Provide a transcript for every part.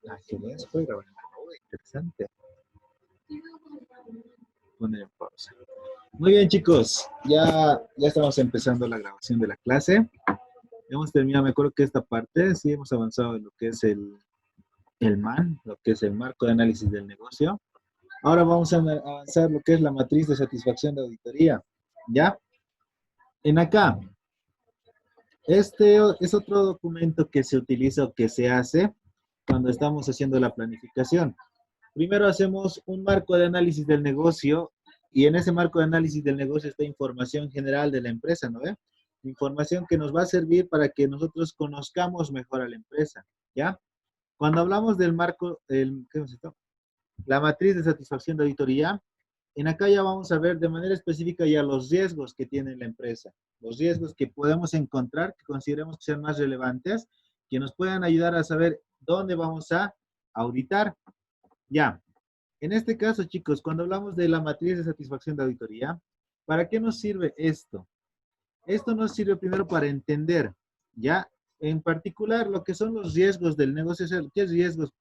Ah, qué bien, se puede grabar. Uy, interesante. Poner en pausa. Muy bien, chicos. Ya estamos empezando la grabación de la clase. Hemos terminado, me acuerdo que esta parte, sí hemos avanzado en lo que es el MAN, lo que es el marco de análisis del negocio. Ahora vamos a avanzar lo que es la matriz de satisfacción de auditoría. ¿Ya? En acá, este es otro documento que se utiliza o que se hace cuando estamos haciendo la planificación. Primero hacemos un marco de análisis del negocio y en ese marco de análisis del negocio está información general de la empresa, ¿no ve? Información que nos va a servir para que nosotros conozcamos mejor a la empresa, ¿ya? Cuando hablamos del marco, ¿qué es esto? La matriz de satisfacción de auditoría, en acá ya vamos a ver de manera específica ya los riesgos que tiene la empresa, los riesgos que podemos encontrar, que consideremos que sean más relevantes, que nos puedan ayudar a saber dónde vamos a auditar. Ya, en este caso, chicos, cuando hablamos de la matriz de satisfacción de auditoría, ¿para qué nos sirve esto? Esto nos sirve primero para entender, ¿ya? En particular, lo que son los riesgos del negocio, ¿qué riesgos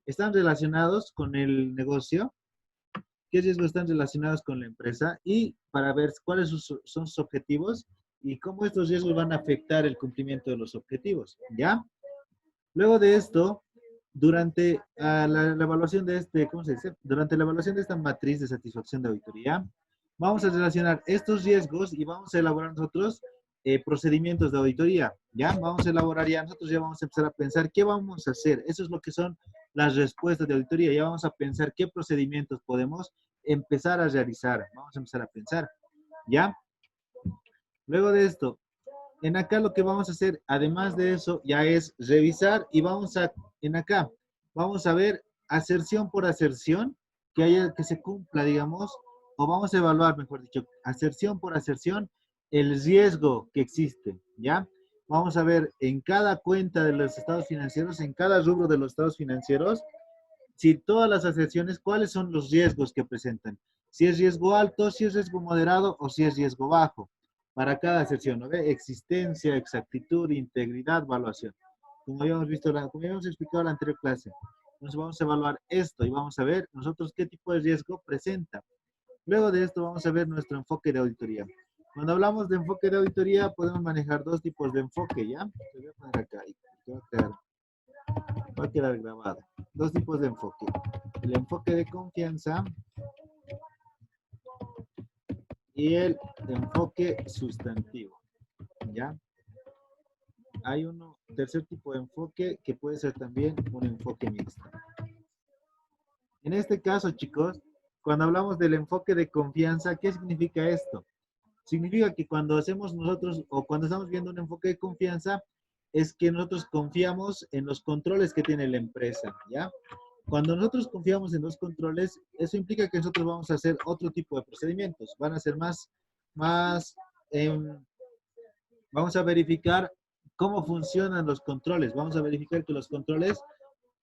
están relacionados con el negocio? ¿Qué riesgos están relacionados con la empresa? Y para ver cuáles son sus objetivos y cómo estos riesgos van a afectar el cumplimiento de los objetivos, ¿ya? Luego de esto, durante la evaluación de ¿cómo se dice? Durante la evaluación de esta matriz de satisfacción de auditoría, vamos a relacionar estos riesgos y vamos a elaborar nosotros procedimientos de auditoría, ¿ya? Vamos a elaborar ya, nosotros ya vamos a empezar a pensar qué vamos a hacer. Eso es lo que son las respuestas de auditoría. Ya vamos a pensar qué procedimientos podemos empezar a realizar. Vamos a empezar a pensar, ¿ya? Luego de esto, en acá lo que vamos a hacer, además de eso, ya es revisar y en acá, vamos a ver aserción por aserción, que se cumpla, digamos, o vamos a evaluar, mejor dicho, aserción por aserción, el riesgo que existe, ¿ya? Vamos a ver en cada cuenta de los estados financieros, en cada rubro de los estados financieros, si todas las aserciones, cuáles son los riesgos que presentan. Si es riesgo alto, si es riesgo moderado o si es riesgo bajo. Para cada sección, ¿no ve? Existencia, exactitud, integridad, evaluación. Como habíamos visto, como habíamos explicado en la anterior clase. Entonces vamos a evaluar esto y vamos a ver nosotros qué tipo de riesgo presenta. Luego de esto vamos a ver nuestro enfoque de auditoría. Cuando hablamos de enfoque de auditoría podemos manejar dos tipos de enfoque, ¿ya? Te voy a poner acá y va a quedar grabado. Dos tipos de enfoque. El enfoque de confianza y el enfoque sustantivo, ¿ya? Hay un tercer tipo de enfoque que puede ser también un enfoque mixto. En este caso, chicos, cuando hablamos del enfoque de confianza, ¿qué significa esto? Significa que cuando hacemos nosotros o cuando estamos viendo un enfoque de confianza, es que nosotros confiamos en los controles que tiene la empresa, ¿ya? Cuando nosotros confiamos en los controles, eso implica que nosotros vamos a hacer otro tipo de procedimientos. Van a ser más, vamos a verificar cómo funcionan los controles. Vamos a verificar que los controles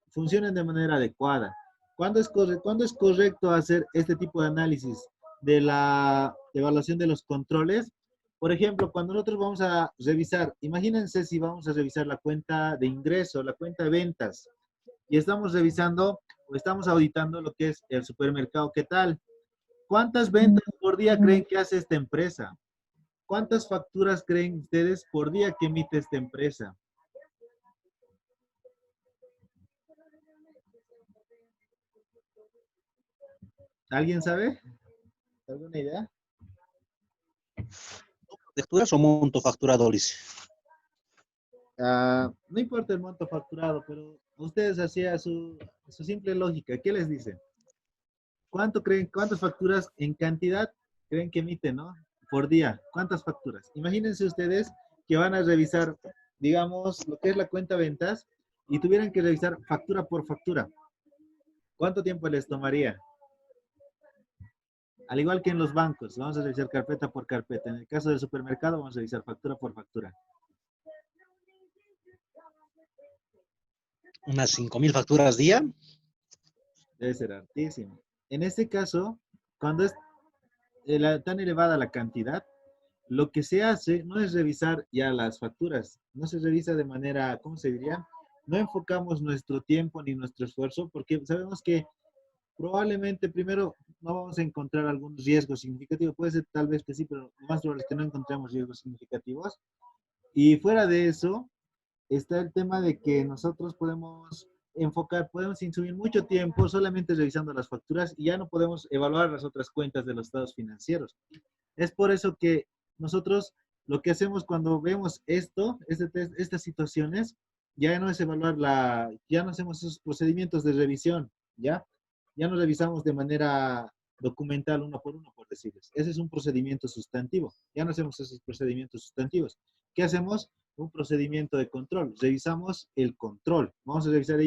funcionen de manera adecuada. ¿Cuándo es correcto hacer este tipo de análisis de la evaluación de los controles? Por ejemplo, cuando nosotros vamos a revisar, imagínense si vamos a revisar la cuenta de ingreso, la cuenta de ventas, y estamos revisando o estamos auditando lo que es el supermercado. ¿Qué tal? ¿Cuántas ventas por día creen que hace esta empresa? ¿Cuántas facturas creen ustedes por día que emite esta empresa? ¿Alguien sabe? ¿Alguna idea? ¿Facturas o monto facturado, Lice? No importa el monto facturado, pero ustedes hacían su simple lógica. ¿Qué les dicen? ¿Cuántas facturas en cantidad creen que emiten, no? Por día. ¿Cuántas facturas? Imagínense ustedes que van a revisar, digamos, lo que es la cuenta ventas y tuvieran que revisar factura por factura. ¿Cuánto tiempo les tomaría? Al igual que en los bancos, vamos a revisar carpeta por carpeta. En el caso del supermercado, vamos a revisar factura por factura. Unas 5.000 facturas día. Debe ser altísimo. En este caso, cuando es tan elevada la cantidad, lo que se hace no es revisar ya las facturas, no se revisa de manera, ¿cómo se diría? no enfocamos nuestro tiempo ni nuestro esfuerzo porque sabemos que probablemente primero no vamos a encontrar algún riesgo significativo. Puede ser tal vez que sí, pero lo más probable es que no encontremos riesgos significativos. Y fuera de eso, está el tema de que nosotros podemos enfocar, podemos insumir mucho tiempo solamente revisando las facturas y ya no podemos evaluar las otras cuentas de los estados financieros. Es por eso que nosotros lo que hacemos cuando vemos estas situaciones, ya no es evaluar ya no hacemos esos procedimientos de revisión, ¿ya? Ya no revisamos de manera documental uno por uno, por decirles. Ese es un procedimiento sustantivo. Ya no hacemos esos procedimientos sustantivos. ¿Qué hacemos? Un procedimiento de control. Revisamos el control. Vamos a revisar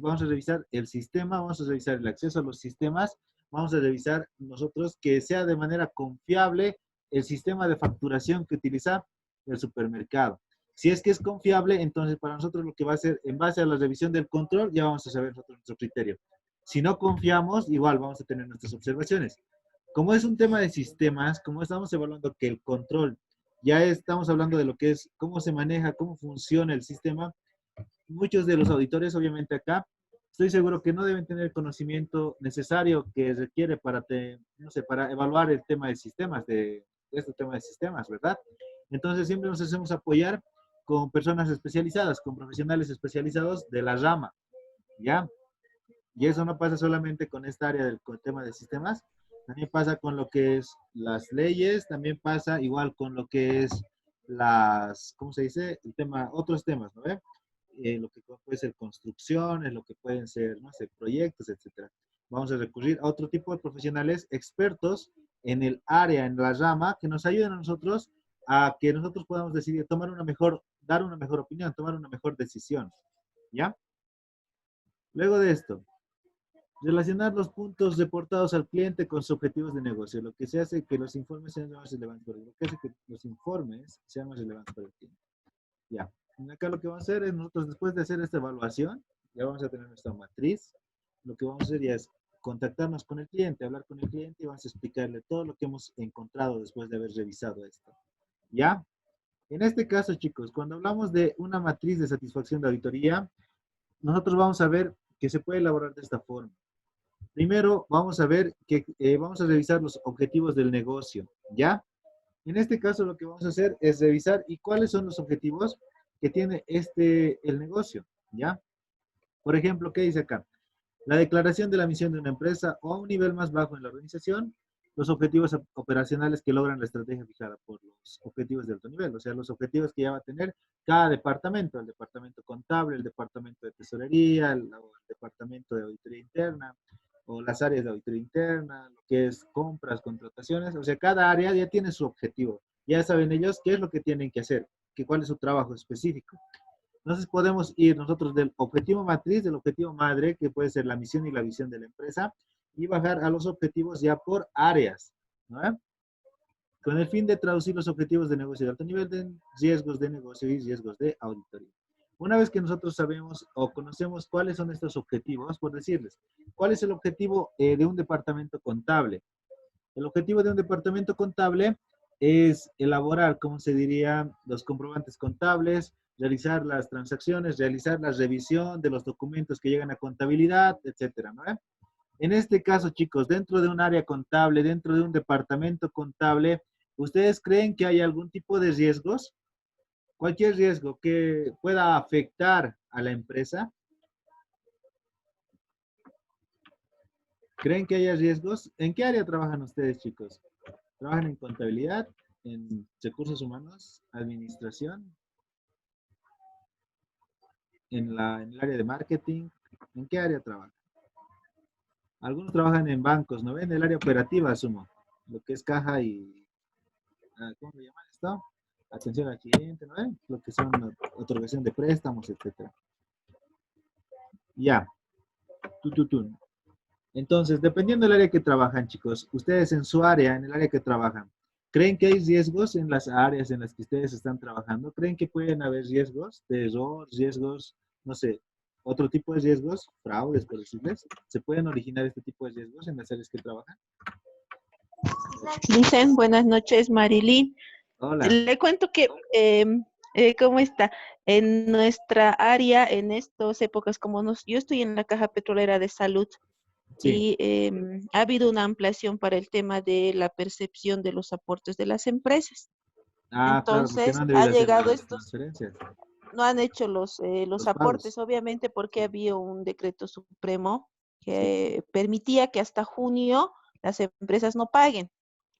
vamos a revisar el sistema, vamos a revisar el acceso a los sistemas, vamos a revisar nosotros que sea de manera confiable el sistema de facturación que utiliza el supermercado. Si es que es confiable, entonces para nosotros lo que va a ser, en base a la revisión del control, ya vamos a saber nosotros nuestro criterio. Si no confiamos, igual vamos a tener nuestras observaciones. Como es un tema de sistemas, como estamos evaluando que el control, ya estamos hablando de lo que es, cómo se maneja, cómo funciona el sistema, muchos de los auditores, obviamente acá, estoy seguro que no deben tener el conocimiento necesario que requiere no sé, para evaluar el tema de sistemas, de este tema de sistemas, ¿verdad? Entonces siempre nos hacemos apoyar con personas especializadas, con profesionales especializados de la rama, ¿ya? Y eso no pasa solamente con esta área con el tema de sistemas, también pasa con lo que es las leyes, también pasa igual con lo que es ¿cómo se dice? Otros temas, ¿no ve? Lo que puede ser construcciones, lo que pueden ser, no sé, proyectos, etcétera. Vamos a recurrir a otro tipo de profesionales expertos en el área, en la rama, que nos ayuden a nosotros a que nosotros podamos decidir, dar una mejor opinión, tomar una mejor decisión, ¿ya? Luego de esto, relacionar los puntos reportados al cliente con sus objetivos de negocio, lo que se hace que los informes sean más relevantes para el cliente. Lo que hace que los informes sean más relevantes para el cliente. Ya. Acá lo que vamos a hacer es nosotros, después de hacer esta evaluación, ya vamos a tener nuestra matriz. Lo que vamos a hacer ya es contactarnos con el cliente, hablar con el cliente y vamos a explicarle todo lo que hemos encontrado después de haber revisado esto. ¿Ya? En este caso, chicos, cuando hablamos de una matriz de satisfacción de auditoría, nosotros vamos a ver que se puede elaborar de esta forma. Primero, vamos a ver vamos a revisar los objetivos del negocio, ¿ya? En este caso, lo que vamos a hacer es revisar y cuáles son los objetivos que tiene el negocio, ¿ya? Por ejemplo, ¿qué dice acá? La declaración de la misión de una empresa o a un nivel más bajo en la organización, los objetivos operacionales que logran la estrategia fijada por los objetivos de alto nivel, o sea, los objetivos que ya va a tener cada departamento, el departamento contable, el departamento de tesorería, el departamento de auditoría interna, o las áreas de auditoría interna, lo que es compras, contrataciones, o sea, cada área ya tiene su objetivo. Ya saben ellos qué es lo que tienen que hacer, cuál es su trabajo específico. Entonces podemos ir nosotros del objetivo matriz, del objetivo madre, que puede ser la misión y la visión de la empresa, y bajar a los objetivos ya por áreas, ¿no? Con el fin de traducir los objetivos de negocio de alto nivel de riesgos de negocio y riesgos de auditoría. Una vez que nosotros sabemos o conocemos cuáles son estos objetivos, por decirles, ¿cuál es el objetivo de un departamento contable? El objetivo de un departamento contable es elaborar, ¿cómo se diría?, los comprobantes contables, realizar las transacciones, realizar la revisión de los documentos que llegan a contabilidad, etcétera, ¿no? En este caso, chicos, dentro de un área contable, dentro de un departamento contable, ¿ustedes creen que hay algún tipo de riesgos? Cualquier riesgo que pueda afectar a la empresa. ¿Creen que haya riesgos? ¿En qué área trabajan ustedes, chicos? ¿Trabajan en contabilidad, en recursos humanos, administración, en el área de marketing? ¿En qué área trabajan? Algunos trabajan en bancos, ¿no ven? En el área operativa, asumo. Lo que es caja y... ¿cómo se llama esto? Atención al cliente, ¿no ven? Lo que son otorgación de préstamos, etcétera. Ya. Entonces, dependiendo del área que trabajan, chicos, ustedes en su área, en el área que trabajan, ¿creen que hay riesgos en las áreas en las que ustedes están trabajando? ¿Creen que pueden haber riesgos de error, riesgos, no sé, otro tipo de riesgos, fraudes, por decirles? ¿Se pueden originar este tipo de riesgos en las áreas que trabajan? Dicen, buenas noches, Marilyn. Hola. Le cuento que ¿Cómo está? En nuestra área, en estas épocas, yo estoy en la Caja Petrolera de Salud Sí. y ha habido una ampliación para el tema de la percepción de los aportes de las empresas. Ah, claro, porque no Entonces, han ha debido hacer llegado las estos, transferencias, no han hecho los los aportes, pagos. obviamente, porque había un decreto supremo Sí, que permitía que hasta junio las empresas no paguen,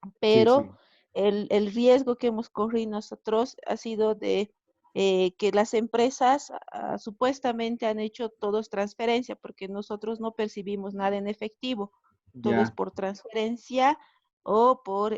sí, pero sí. el riesgo que hemos corrido nosotros ha sido de que las empresas supuestamente han hecho todos transferencia, porque nosotros no percibimos nada en efectivo, todo es Ya. por transferencia o por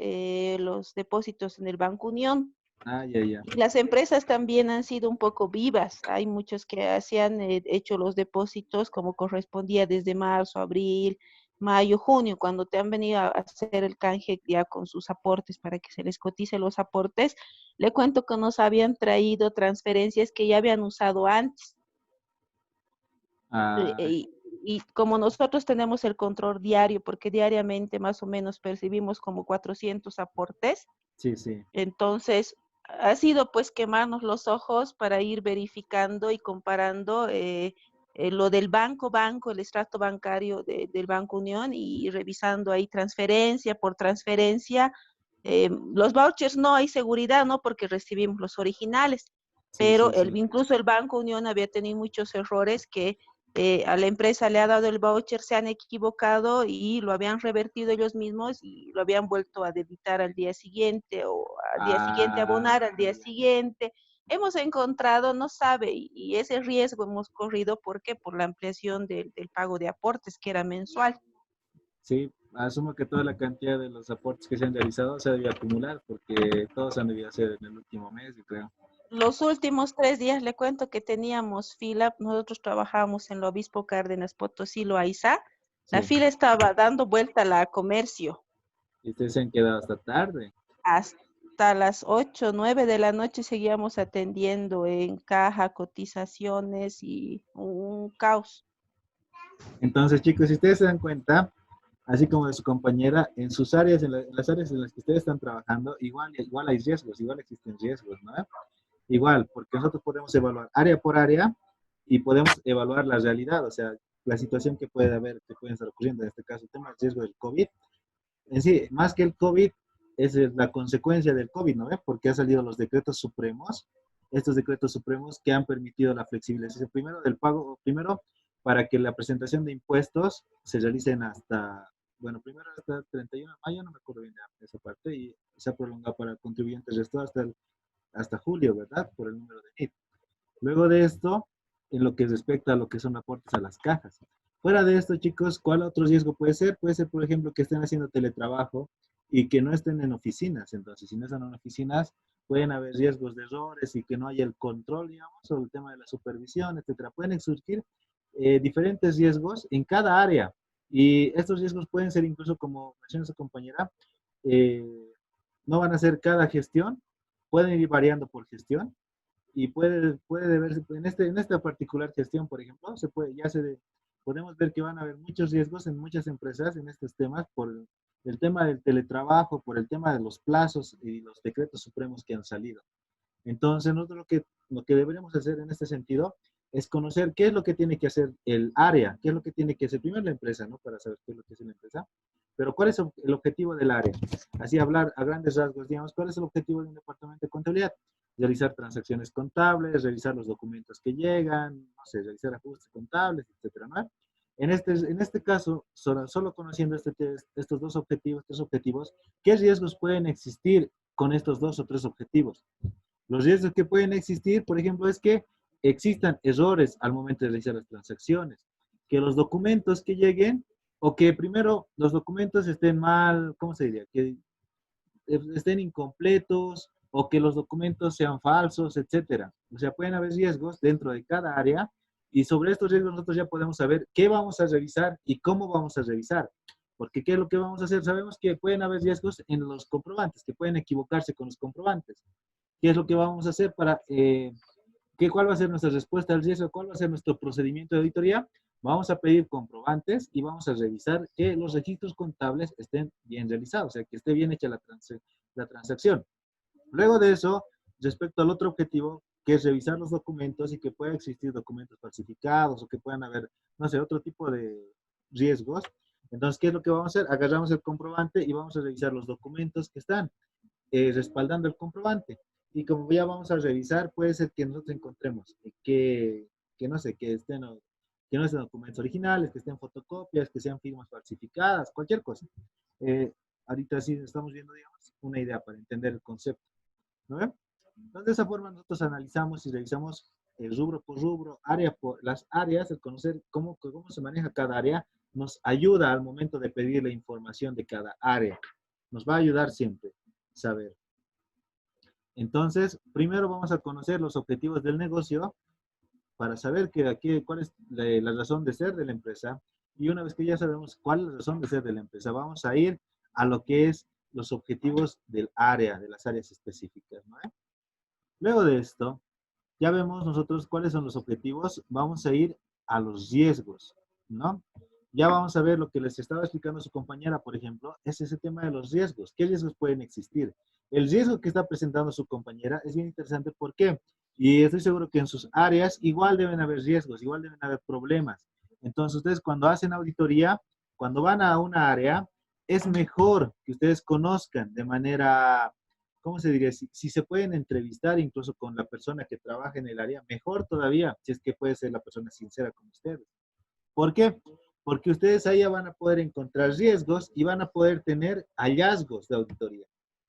los depósitos en el Banco Unión. Ah, ya, ya. Y las empresas también han sido un poco vivas. Hay muchos que hacían hecho los depósitos como correspondía desde marzo, abril, mayo, junio, cuando te han venido a hacer el canje ya con sus aportes para que se les cotice los aportes. Le cuento que nos habían traído transferencias que ya habían usado antes. Eh, Ah, Y, y como nosotros tenemos el control diario, porque diariamente más o menos percibimos como 400 aportes, sí, sí. entonces, ha sido pues quemarnos los ojos para ir verificando y comparando lo del banco, el extracto bancario del Banco Unión y revisando ahí transferencia por transferencia. Los vouchers no hay seguridad, ¿no? Porque recibimos los originales, Sí, pero sí, sí. incluso el Banco Unión había tenido muchos errores que a la empresa le ha dado el voucher, se han equivocado y lo habían revertido ellos mismos y lo habían vuelto a debitar al día siguiente o al día siguiente Ah, abonar al día ya. siguiente. Hemos encontrado, no sabe, y ese riesgo hemos corrido, ¿por qué? Por la ampliación del pago de aportes, que era mensual. Sí, asumo que toda la cantidad de los aportes que se han realizado se debe acumular porque todos han debido hacer en el último mes, yo creo. Los últimos 3 días le cuento que teníamos fila, nosotros trabajamos en el Obispo Cárdenas Potosí, Loaiza, la Sí. fila estaba dando vuelta a la comercio. Y ustedes se han quedado hasta tarde. Hasta las 8, 9 de la noche seguíamos atendiendo en caja, cotizaciones y un caos. Entonces, chicos, si ustedes se dan cuenta, así como de su compañera, en sus áreas, en las áreas en las que ustedes están trabajando, igual hay riesgos, igual existen riesgos, ¿no? Igual, porque nosotros podemos evaluar área por área y podemos evaluar la realidad, o sea, la situación que puede haber, que puede estar ocurriendo, en este caso, el tema del riesgo del COVID. En sí, más que el COVID, es la consecuencia del COVID, ¿no? Porque han salido los decretos supremos, estos decretos supremos que han permitido la flexibilización, primero del pago, primero para que la presentación de impuestos se realicen hasta, bueno, primero hasta el 31 de mayo, no me acuerdo bien de esa parte, y se ha prolongado para contribuyentes resto hasta julio, ¿verdad? Por el número de NIF. Luego de esto, en lo que respecta a lo que son aportes a las cajas. Fuera de esto, chicos, ¿cuál otro riesgo puede ser? Puede ser, por ejemplo, que estén haciendo teletrabajo y que no estén en oficinas. Entonces, si no están en oficinas, pueden haber riesgos de errores y que no haya el control, digamos, sobre el tema de la supervisión, etcétera. Pueden surgir diferentes riesgos en cada área. Y estos riesgos pueden ser incluso, como mencionó su compañera, eh, no van a ser cada gestión, pueden ir variando por gestión y puede deberse, en esta particular gestión, por ejemplo, podemos ver que van a haber muchos riesgos en muchas empresas en estos temas por el tema del teletrabajo, por el tema de los plazos y los decretos supremos que han salido. Entonces, nosotros lo que deberíamos hacer en este sentido es conocer qué es lo que tiene que hacer el área, qué es lo que tiene que hacer primero la empresa, ¿no? Para saber qué es lo que hace la empresa, pero cuál es el objetivo del área. Así hablar a grandes rasgos, digamos, cuál es el objetivo de un departamento de contabilidad. Realizar transacciones contables, revisar los documentos que llegan, no sé, realizar ajustes contables, etcétera, ¿no? En este caso, solo conociendo estos dos objetivos, tres objetivos, ¿qué riesgos pueden existir con estos dos o tres objetivos? Los riesgos que pueden existir, por ejemplo, es que existan errores al momento de realizar las transacciones, que los documentos que lleguen, o que primero los documentos estén mal, ¿cómo se diría? Que estén incompletos, o que los documentos sean falsos, etcétera. O sea, pueden haber riesgos dentro de cada área, y sobre estos riesgos nosotros ya podemos saber qué vamos a revisar y cómo vamos a revisar. Porque ¿qué es lo que vamos a hacer? Sabemos que pueden haber riesgos en los comprobantes, que pueden equivocarse con los comprobantes. ¿Qué es lo que vamos a hacer cuál va a ser nuestra respuesta al riesgo? ¿Cuál va a ser nuestro procedimiento de auditoría? Vamos a pedir comprobantes y vamos a revisar que los registros contables estén bien realizados, o sea, que esté bien hecha la transacción. Luego de eso, respecto al otro objetivo, que es revisar los documentos y que pueda existir documentos falsificados o que puedan haber, no sé, otro tipo de riesgos. Entonces, ¿qué es lo que vamos a hacer? Agarramos el comprobante y vamos a revisar los documentos que están respaldando el comprobante. Y como ya vamos a revisar, puede ser que nosotros encontremos que no sé, que no estén documentos originales, que estén fotocopias, que sean firmas falsificadas, cualquier cosa. Eh, ahorita sí estamos viendo, digamos, una idea para entender el concepto, ¿no ven? Entonces, de esa forma nosotros analizamos y revisamos rubro por rubro, área por las áreas, el conocer cómo se maneja cada área, nos ayuda al momento de pedir la información de cada área. Nos va a ayudar siempre saber. Entonces, primero vamos a conocer los objetivos del negocio para saber cuál es la razón de ser de la empresa. Y una vez que ya sabemos cuál es la razón de ser de la empresa, vamos a ir a lo que es los objetivos del área, de las áreas específicas, ¿no? Luego de esto, ya vemos nosotros cuáles son los objetivos, vamos a ir a los riesgos, ¿no? Ya vamos a ver lo que les estaba explicando su compañera, por ejemplo, es ese tema de los riesgos. ¿Qué riesgos pueden existir? El riesgo que está presentando su compañera es bien interesante. ¿Por qué? Y estoy seguro que en sus áreas igual deben haber riesgos, igual deben haber problemas. Entonces, ustedes cuando hacen auditoría, cuando van a una área, es mejor que ustedes conozcan de manera, ¿cómo se diría? Si se pueden entrevistar incluso con la persona que trabaja en el área, mejor todavía, si es que puede ser la persona sincera con ustedes. ¿Por qué? Porque ustedes ahí ya van a poder encontrar riesgos y van a poder tener hallazgos de auditoría.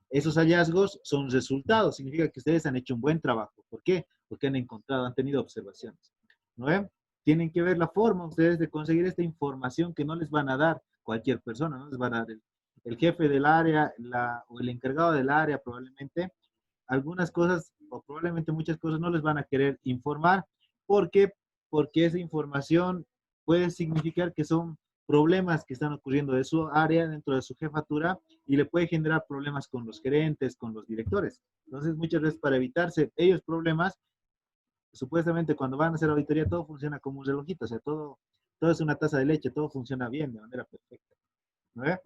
Esos hallazgos son resultados, significa que ustedes han hecho un buen trabajo. ¿Por qué? Porque han encontrado, han tenido observaciones. ¿No ven? Tienen que ver la forma ustedes de conseguir esta información que no les van a dar cualquier persona, no les va a dar el jefe del área o el encargado del área probablemente. Algunas cosas o probablemente muchas cosas no les van a querer informar. ¿Por qué? Porque esa información puede significar que son problemas que están ocurriendo de su área, dentro de su jefatura, y le puede generar problemas con los gerentes, con los directores. Entonces, muchas veces para evitarse ellos problemas, supuestamente cuando van a hacer auditoría todo funciona como un relojito, o sea, todo es una taza de leche, todo funciona bien, de manera perfecta. ¿No ve?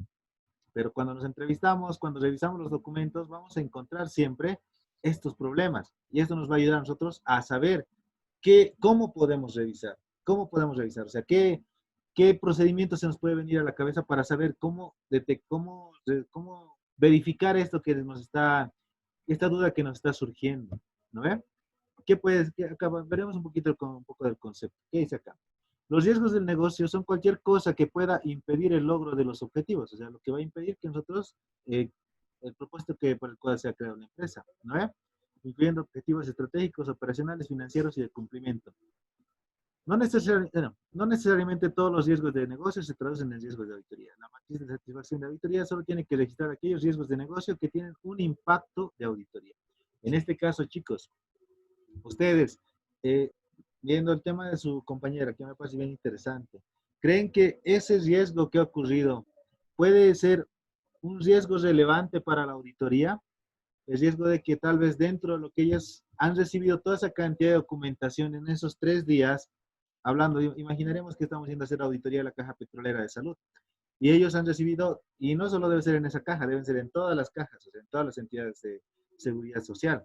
Pero cuando nos entrevistamos, cuando revisamos los documentos, vamos a encontrar siempre estos problemas. Y esto nos va a ayudar a nosotros a saber cómo podemos revisar. ¿Cómo podemos revisar? O sea, qué procedimiento se nos puede venir a la cabeza para saber cómo verificar esto que nos está, esta duda que nos está surgiendo. ¿No ve? Acá veremos un poco del concepto. ¿Qué dice acá? Los riesgos del negocio son cualquier cosa que pueda impedir el logro de los objetivos, o sea, lo que va a impedir que nosotros, el propósito por el cual se ha creado la empresa, ¿no ve? Incluyendo objetivos estratégicos, operacionales, financieros y de cumplimiento. No necesariamente todos los riesgos de negocio se traducen en riesgos de auditoría. La matriz de satisfacción de auditoría solo tiene que registrar aquellos riesgos de negocio que tienen un impacto de auditoría. En este caso, chicos, ustedes, viendo el tema de su compañera, que me parece bien interesante, ¿creen que ese riesgo que ha ocurrido puede ser un riesgo relevante para la auditoría? El riesgo de que tal vez dentro de lo que ellas han recibido toda esa cantidad de documentación en esos 3 días, hablando, imaginaremos que estamos yendo a hacer auditoría de la Caja Petrolera de Salud, y ellos han recibido, y no solo debe ser en esa caja, deben ser en todas las cajas, o sea, en todas las entidades de seguridad social.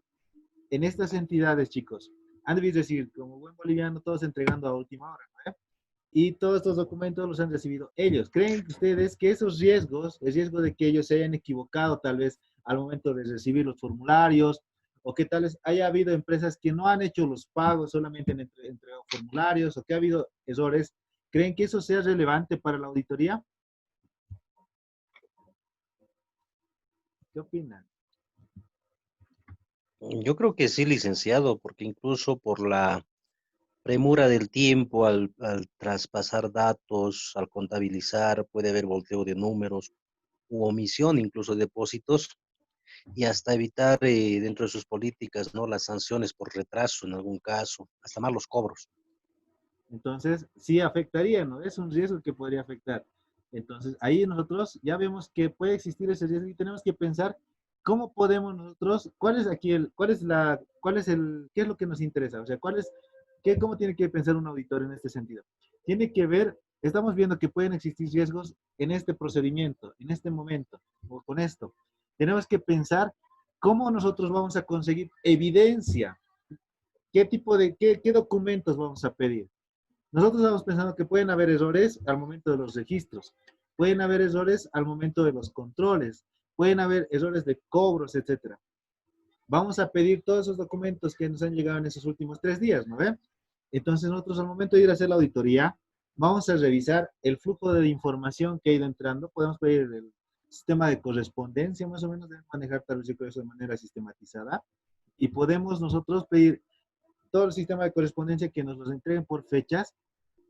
En estas entidades, chicos, han de decir, como buen boliviano, todos entregando a última hora, ¿no? Y todos estos documentos los han recibido ellos. ¿Creen ustedes que esos riesgos, el riesgo de que ellos se hayan equivocado tal vez al momento de recibir los formularios, o que tal vez haya habido empresas que no han hecho los pagos, solamente han entregado formularios, o que ha habido errores, ¿creen que eso sea relevante para la auditoría? ¿Qué opinan? Yo creo que sí, licenciado, porque incluso por la premura del tiempo, al traspasar datos, al contabilizar, puede haber volteo de números u omisión, incluso de depósitos, y hasta evitar dentro de sus políticas, ¿no? Las sanciones por retraso en algún caso, hasta más los cobros. Entonces, sí afectaría, ¿no? Es un riesgo que podría afectar. Entonces, ahí nosotros ya vemos que puede existir ese riesgo y tenemos que pensar cómo podemos nosotros, cuál es aquí qué es lo que nos interesa, o sea, cómo tiene que pensar un auditor en este sentido. Tiene que ver, estamos viendo que pueden existir riesgos en este procedimiento, en este momento, o con esto. Tenemos que pensar ¿cómo nosotros vamos a conseguir evidencia? ¿Qué documentos vamos a pedir? Nosotros estamos pensando que pueden haber errores al momento de los registros, pueden haber errores al momento de los controles, pueden haber errores de cobros, etcétera. Vamos a pedir todos esos documentos que nos han llegado en esos últimos 3 días, ¿no ve? Entonces nosotros al momento de ir a hacer la auditoría, vamos a revisar el flujo de información que ha ido entrando. Podemos pedir el sistema de correspondencia, más o menos, deben manejar tal vez eso de manera sistematizada. Y podemos nosotros pedir todo el sistema de correspondencia que nos los entreguen por fechas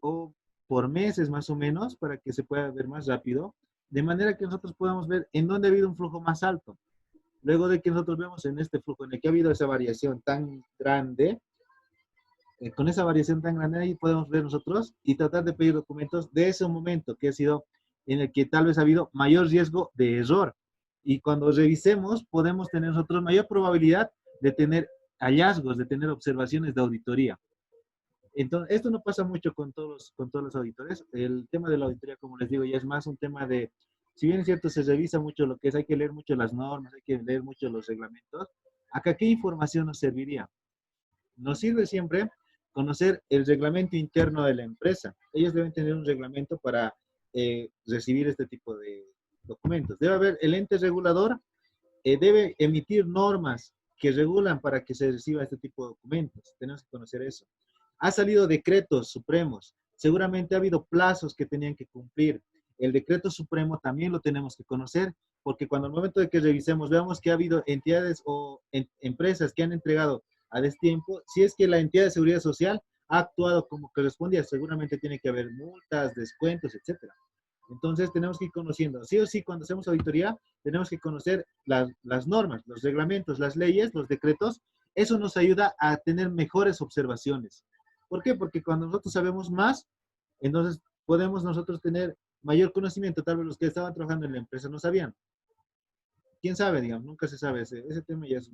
o por meses más o menos, para que se pueda ver más rápido, de manera que nosotros podamos ver en dónde ha habido un flujo más alto. Luego de que nosotros vemos en este flujo en el que ha habido esa variación tan grande, con esa variación tan grande, ahí podemos ver nosotros y tratar de pedir documentos de ese momento que ha sido en el que tal vez ha habido mayor riesgo de error. Y cuando revisemos, podemos tener nosotros mayor probabilidad de tener hallazgos, de tener observaciones de auditoría. Entonces, esto no pasa mucho con todos los auditores. El tema de la auditoría, como les digo, ya es más un tema de, si bien es cierto, se revisa mucho lo que es, hay que leer mucho las normas, hay que leer mucho los reglamentos. Acá, ¿qué información nos serviría? Nos sirve siempre conocer el reglamento interno de la empresa. Ellos deben tener un reglamento para recibir este tipo de documentos. Debe haber el ente regulador, debe emitir normas que regulan para que se reciba este tipo de documentos. Tenemos que conocer eso. Ha salido decretos supremos. Seguramente ha habido plazos que tenían que cumplir. El decreto supremo también lo tenemos que conocer, porque cuando al momento de que revisemos, veamos que ha habido entidades o empresas que han entregado a destiempo, si es que la entidad de seguridad social ha actuado como correspondía, seguramente tiene que haber multas, descuentos, etcétera. Entonces tenemos que ir conociendo, sí o sí, cuando hacemos auditoría, tenemos que conocer las normas, los reglamentos, las leyes, los decretos. Eso nos ayuda a tener mejores observaciones. ¿Por qué? Porque cuando nosotros sabemos más, entonces podemos nosotros tener mayor conocimiento. Tal vez los que estaban trabajando en la empresa no sabían. ¿Quién sabe? Digamos, nunca se sabe. Ese tema ya es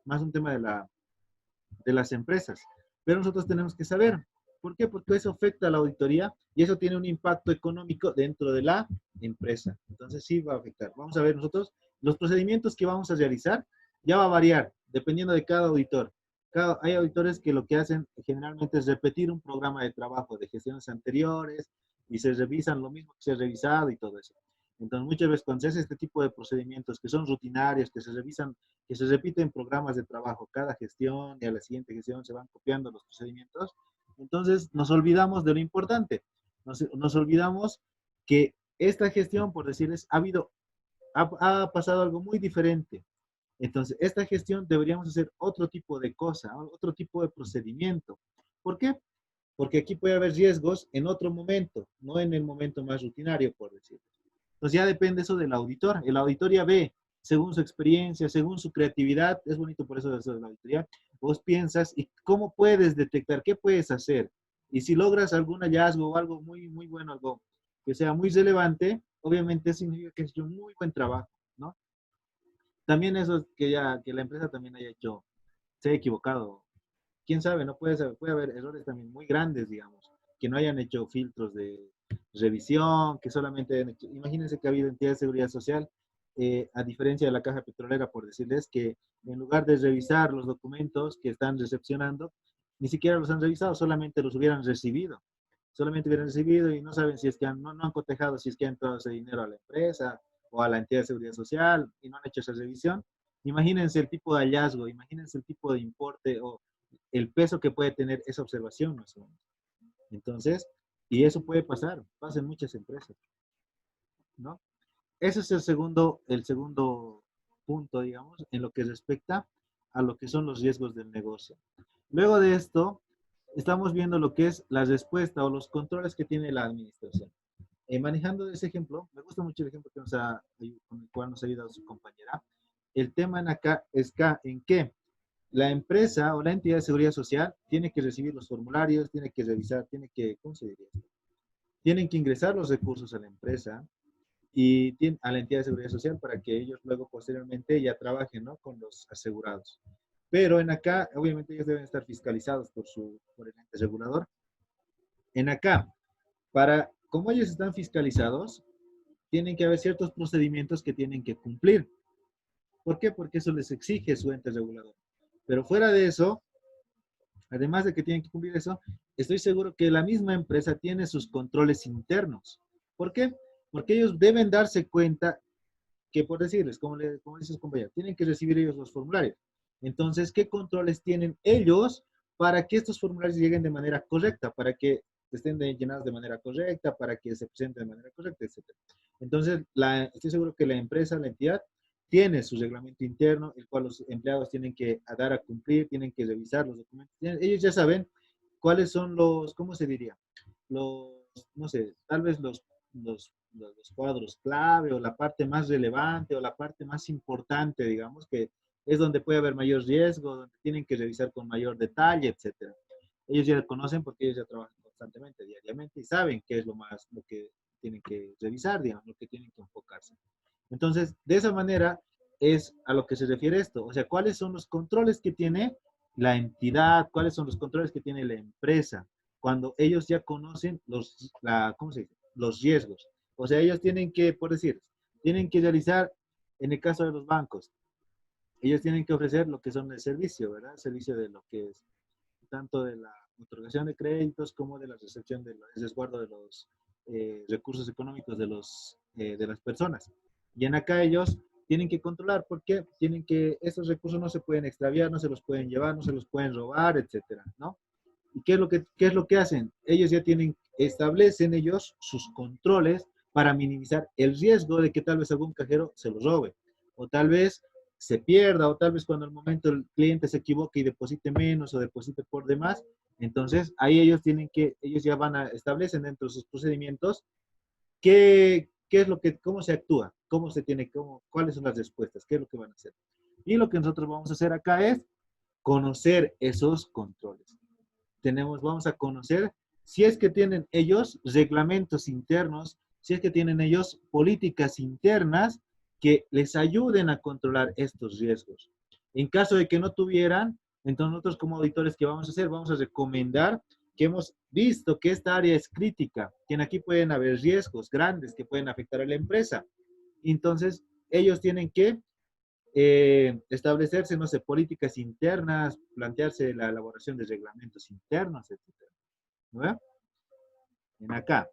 más un tema de las empresas. Pero nosotros tenemos que saber. ¿Por qué? Porque eso afecta a la auditoría y eso tiene un impacto económico dentro de la empresa. Entonces sí va a afectar. Vamos a ver nosotros los procedimientos que vamos a realizar. Ya va a variar dependiendo de cada auditor. Hay auditores que lo que hacen generalmente es repetir un programa de trabajo de gestiones anteriores y se revisan lo mismo que se ha revisado y todo eso. Entonces, muchas veces cuando se hace este tipo de procedimientos que son rutinarios, que se revisan, que se repiten programas de trabajo, cada gestión y a la siguiente gestión se van copiando los procedimientos, entonces nos olvidamos de lo importante. Nos olvidamos que esta gestión, por decirles, ha pasado algo muy diferente. Entonces, esta gestión deberíamos hacer otro tipo de cosa, otro tipo de procedimiento. ¿Por qué? Porque aquí puede haber riesgos en otro momento, no en el momento más rutinario, por decirlo. Entonces ya depende eso del auditor. El auditor ya ve, según su experiencia, según su creatividad, es bonito por eso de la auditoría, vos piensas y cómo puedes detectar, qué puedes hacer. Y si logras algún hallazgo o algo muy, muy bueno, algo que sea muy relevante, obviamente significa que has hecho un muy buen trabajo, ¿no? También eso que la empresa también haya hecho, se ha equivocado. Quién sabe, no puede haber errores también muy grandes, digamos, que no hayan hecho filtros de revisión, que solamente hayan hecho, imagínense que ha habido entidades de seguridad social, a diferencia de la caja petrolera, por decirles que en lugar de revisar los documentos que están recepcionando, ni siquiera los han revisado, solamente los hubieran recibido. Solamente hubieran recibido y no saben si es que no han cotejado, si es que ha entrado ese dinero a la empresa o a la entidad de seguridad social y no han hecho esa revisión. Imagínense el tipo de hallazgo, imagínense el tipo de importe o el peso que puede tener esa observación, más o menos. Entonces, y eso puede pasar, pasa en muchas empresas, ¿no? Ese es el segundo punto, digamos, en lo que respecta a lo que son los riesgos del negocio. Luego de esto, estamos viendo lo que es la respuesta o los controles que tiene la administración. Manejando ese ejemplo, me gusta mucho el ejemplo con el cual nos ha ayudado su compañera. El tema en acá está en que la empresa o la entidad de seguridad social tiene que recibir los formularios, tiene que revisar, ¿cómo se diría? Tienen que ingresar los recursos a la empresa y a la entidad de seguridad social para que ellos luego posteriormente ya trabajen, ¿no?, con los asegurados. Pero en acá, obviamente ellos deben estar fiscalizados por el ente regulador. En acá, como ellos están fiscalizados, tienen que haber ciertos procedimientos que tienen que cumplir. ¿Por qué? Porque eso les exige su ente regulador. Pero fuera de eso, además de que tienen que cumplir eso, estoy seguro que la misma empresa tiene sus controles internos. ¿Por qué? Porque ellos deben darse cuenta que, por decirles, como dices compañero, tienen que recibir ellos los formularios. Entonces, ¿qué controles tienen ellos para que estos formularios lleguen de manera correcta, para que estén llenados de manera correcta, para que se presenten de manera correcta, etcétera? Entonces, estoy seguro que la empresa, la entidad, tiene su reglamento interno, el cual los empleados tienen que dar a cumplir, tienen que revisar los documentos. Ellos ya saben cuáles son los, ¿cómo se diría? Los, no sé, tal vez los cuadros clave o la parte más relevante o la parte más importante, digamos, que es donde puede haber mayor riesgo, donde tienen que revisar con mayor detalle, etcétera. Ellos ya lo conocen porque ellos ya trabajan constantemente, diariamente, y saben qué es lo que tienen que revisar, digamos, lo que tienen que enfocarse. Entonces, de esa manera es a lo que se refiere esto. O sea, ¿cuáles son los controles que tiene la entidad? ¿Cuáles son los controles que tiene la empresa? Cuando ellos ya conocen ¿cómo se dice? Los riesgos. O sea, ellos tienen que, por decir, tienen que realizar, en el caso de los bancos, ellos tienen que ofrecer lo que son el servicio, ¿verdad? El servicio de lo que es tanto de la otorgación de créditos como de la recepción del resguardo de los recursos económicos de las personas. Y en acá ellos tienen que controlar porque tienen que, esos recursos no se pueden extraviar, no se los pueden llevar, no se los pueden robar, etcétera, ¿no? ¿Y qué es lo que hacen? Ellos ya establecen ellos sus controles para minimizar el riesgo de que tal vez algún cajero se los robe, o tal vez se pierda, o tal vez cuando al momento el cliente se equivoque y deposite menos o deposite por demás, entonces ahí ellos ya establecen dentro de sus procedimientos qué es lo que, cómo se actúa, cuáles son las respuestas, qué es lo que van a hacer. Y lo que nosotros vamos a hacer acá es conocer esos controles. Vamos a conocer si es que tienen ellos reglamentos internos, si es que tienen ellos políticas internas que les ayuden a controlar estos riesgos. En caso de que no tuvieran, entonces nosotros como auditores, ¿qué vamos a hacer? Vamos a recomendar que hemos visto que esta área es crítica, que en aquí pueden haber riesgos grandes que pueden afectar a la empresa. Entonces, ellos tienen que establecerse, no sé, políticas internas, plantearse la elaboración de reglamentos internos, etc. ¿No? En acá.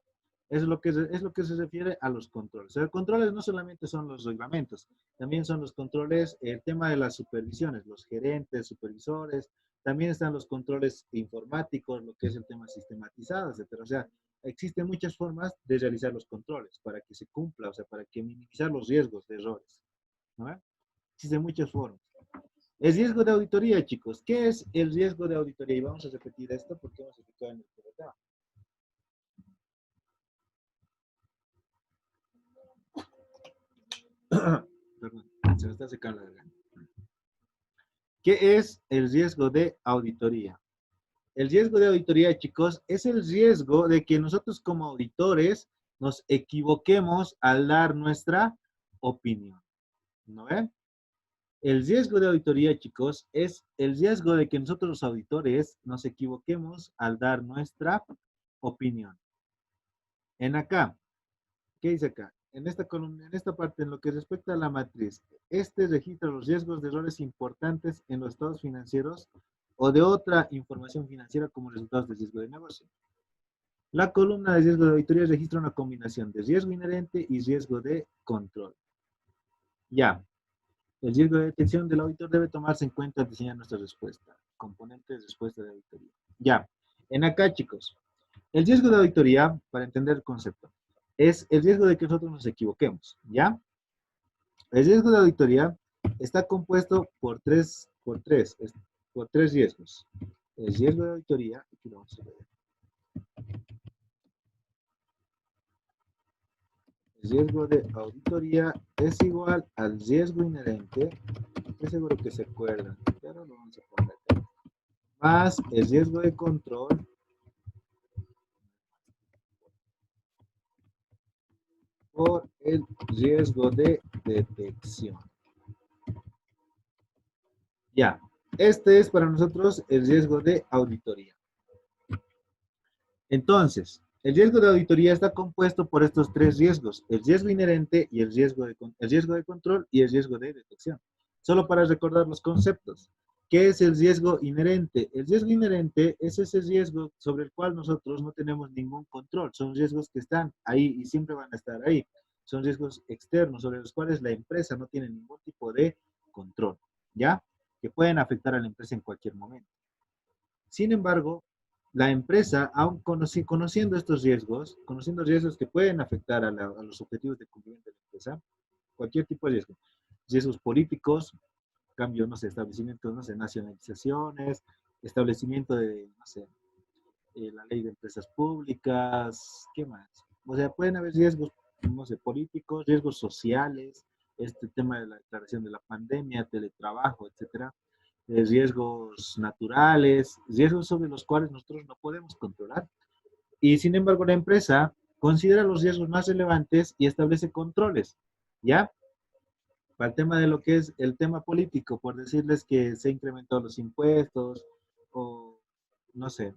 Es lo que se refiere a los controles. Los controles no solamente son los reglamentos, también son los controles, el tema de las supervisiones, los gerentes, supervisores, también están los controles informáticos, lo que es el tema sistematizado, etc. O sea, existen muchas formas de realizar los controles para que se cumpla, o sea, para que minimizar los riesgos de errores. ¿No? Existen muchas formas. El riesgo de auditoría, chicos. ¿Qué es el riesgo de auditoría? Y vamos a repetir esto porque hemos explicado en el programa. Perdón, se me está secando la garganta. ¿Qué es el riesgo de auditoría? El riesgo de auditoría, chicos, es el riesgo de que nosotros como auditores nos equivoquemos al dar nuestra opinión. ¿No ven? El riesgo de auditoría, chicos, es el riesgo de que nosotros los auditores nos equivoquemos al dar nuestra opinión. En acá, ¿qué dice acá? En esta columna, en esta parte, en lo que respecta a la matriz, este registra los riesgos de errores importantes en los estados financieros o de otra información financiera como resultados del riesgo de negocio. La columna de riesgo de auditoría registra una combinación de riesgo inherente y riesgo de control. Ya. El riesgo de detección del auditor debe tomarse en cuenta al diseñar nuestra respuesta. Componente de respuesta de auditoría. Ya. En acá, chicos. El riesgo de auditoría, para entender el concepto, es el riesgo de que nosotros nos equivoquemos. ¿Ya? El riesgo de auditoría está compuesto por tres riesgos. El riesgo de auditoría, aquí lo vamos a ver. El riesgo de auditoría es igual al riesgo inherente. Estoy seguro que se acuerdan. Pero lo vamos a poner acá. Más el riesgo de control por el riesgo de detección. Ya. Este es para nosotros el riesgo de auditoría. Entonces, el riesgo de auditoría está compuesto por estos tres riesgos, el riesgo inherente y el riesgo de control y el riesgo de detección. Solo para recordar los conceptos. ¿Qué es el riesgo inherente? El riesgo inherente es ese riesgo sobre el cual nosotros no tenemos ningún control. Son riesgos que están ahí y siempre van a estar ahí. Son riesgos externos sobre los cuales la empresa no tiene ningún tipo de control, ¿ya? Que pueden afectar a la empresa en cualquier momento. Sin embargo, la empresa, aún conociendo estos riesgos, conociendo riesgos que pueden afectar a los objetivos de cumplimiento de la empresa, cualquier tipo de riesgo, riesgos políticos, cambio, no sé, establecimientos, no sé, nacionalizaciones, establecimiento de, no sé, la ley de empresas públicas, ¿qué más? O sea, pueden haber riesgos, no sé, políticos, riesgos sociales, este tema de la declaración de la pandemia, teletrabajo, etcétera, riesgos naturales, riesgos sobre los cuales nosotros no podemos controlar. Y sin embargo, la empresa considera los riesgos más relevantes y establece controles, ¿ya? Para el tema de lo que es el tema político, por decirles que se incrementó los impuestos o, no sé,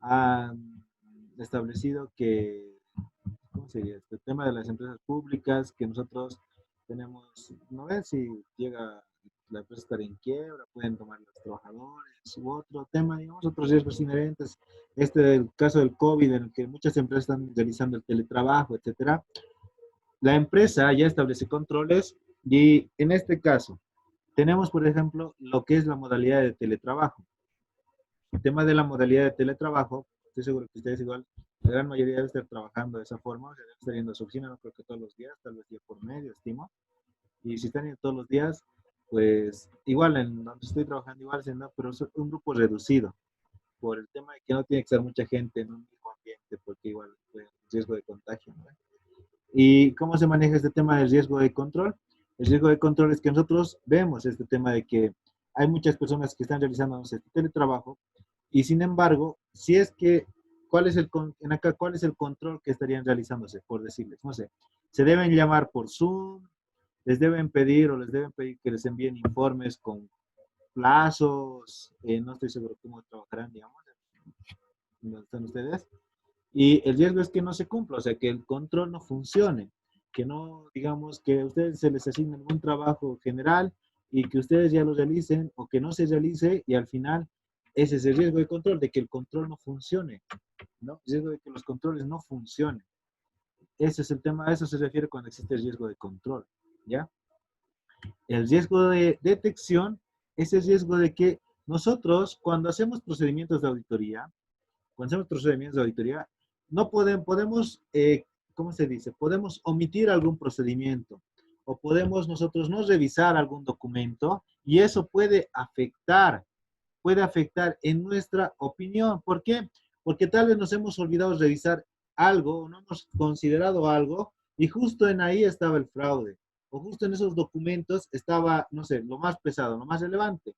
han establecido que, ¿cómo sería? Este tema de las empresas públicas, que nosotros tenemos, no ven si llega la empresa a estar en quiebra, pueden tomar los trabajadores u otro tema, digamos, otros riesgos inherentes. El caso del COVID, en el que muchas empresas están realizando el teletrabajo, etcétera. La empresa ya establece controles y en este caso tenemos, por ejemplo, lo que es la modalidad de teletrabajo. El tema de la modalidad de teletrabajo, estoy seguro que ustedes igual, la gran mayoría debe estar trabajando de esa forma, o sea, debe estar yendo a su oficina, no creo que todos los días, tal vez día por medio, estimo. Y si están yendo todos los días, pues igual en donde estoy trabajando, igual siendo, pero es un grupo reducido, por el tema de que no tiene que ser mucha gente en un mismo ambiente, porque igual pues, riesgo de contagio, ¿no? ¿Y cómo se maneja este tema del riesgo de control? El riesgo de control es que nosotros vemos este tema de que hay muchas personas que están realizando este teletrabajo y sin embargo, si es que, ¿cuál es el control que estarían realizándose? Por decirles, no sé, se deben llamar por Zoom, les deben pedir o les deben pedir que les envíen informes con plazos, no estoy seguro cómo trabajarán, digamos, ¿dónde están ustedes? Y el riesgo es que no se cumpla, o sea, que el control no funcione, que no, digamos, que a ustedes se les asigne un trabajo general y que ustedes ya lo realicen o que no se realice y al final ese es el riesgo de control, de que el control no funcione, ¿no? El riesgo de que los controles no funcionen. Ese es el tema, a eso se refiere cuando existe el riesgo de control, ¿ya? El riesgo de detección es el riesgo de que nosotros, cuando hacemos procedimientos de auditoría, no podemos, ¿cómo se dice? Podemos omitir algún procedimiento o podemos nosotros no revisar algún documento y eso puede afectar en nuestra opinión. ¿Por qué? Porque tal vez nos hemos olvidado revisar algo o no hemos considerado algo y justo en ahí estaba el fraude o justo en esos documentos estaba, no sé, lo más pesado, lo más relevante.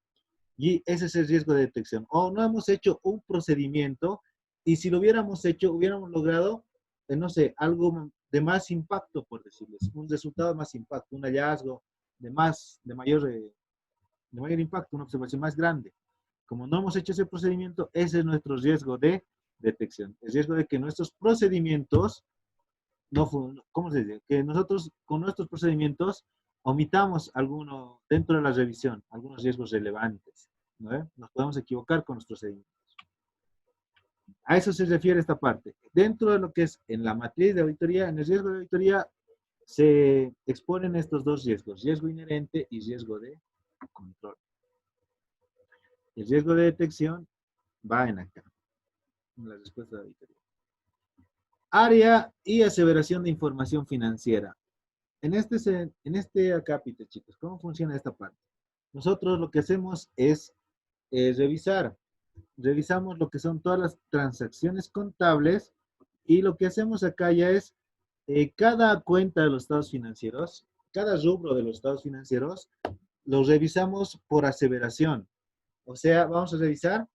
Y ese es el riesgo de detección. O no hemos hecho un procedimiento y si lo hubiéramos hecho, hubiéramos logrado, no sé, algo de más impacto, por decirles, un resultado de más impacto, un hallazgo de mayor impacto, una observación más grande. Como no hemos hecho ese procedimiento, ese es nuestro riesgo de detección. El riesgo de que nuestros procedimientos, no, ¿cómo se dice? Que nosotros con nuestros procedimientos omitamos alguno dentro de la revisión, algunos riesgos relevantes. ¿No? Nos podemos equivocar con los procedimientos. A eso se refiere esta parte. Dentro de lo que es en la matriz de auditoría, en el riesgo de auditoría, se exponen estos dos riesgos, riesgo inherente y riesgo de control. El riesgo de detección va en acá, en la respuesta de auditoría. Área y aseveración de información financiera. En este acápite, chicos, ¿cómo funciona esta parte? Nosotros lo que hacemos es revisamos lo que son todas las transacciones contables y lo que hacemos acá ya es cada cuenta de los estados financieros, cada rubro de los estados financieros, los revisamos por aseveración. O sea, vamos a revisar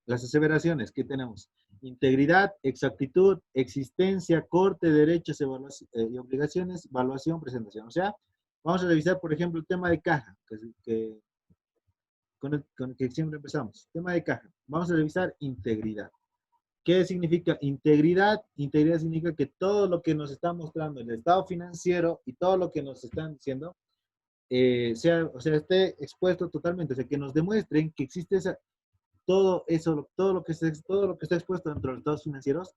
las aseveraciones que tenemos. Integridad, exactitud, existencia, corte, derechos y obligaciones, evaluación, presentación. O sea, vamos a revisar, por ejemplo, el tema de caja, con el que siempre empezamos. Tema de caja. Vamos a revisar integridad. ¿Qué significa integridad? Integridad significa que todo lo que nos está mostrando el estado financiero y todo lo que nos están diciendo o sea, esté expuesto totalmente, o sea, que nos demuestren que existe todo eso, todo lo que está expuesto dentro de los estados financieros,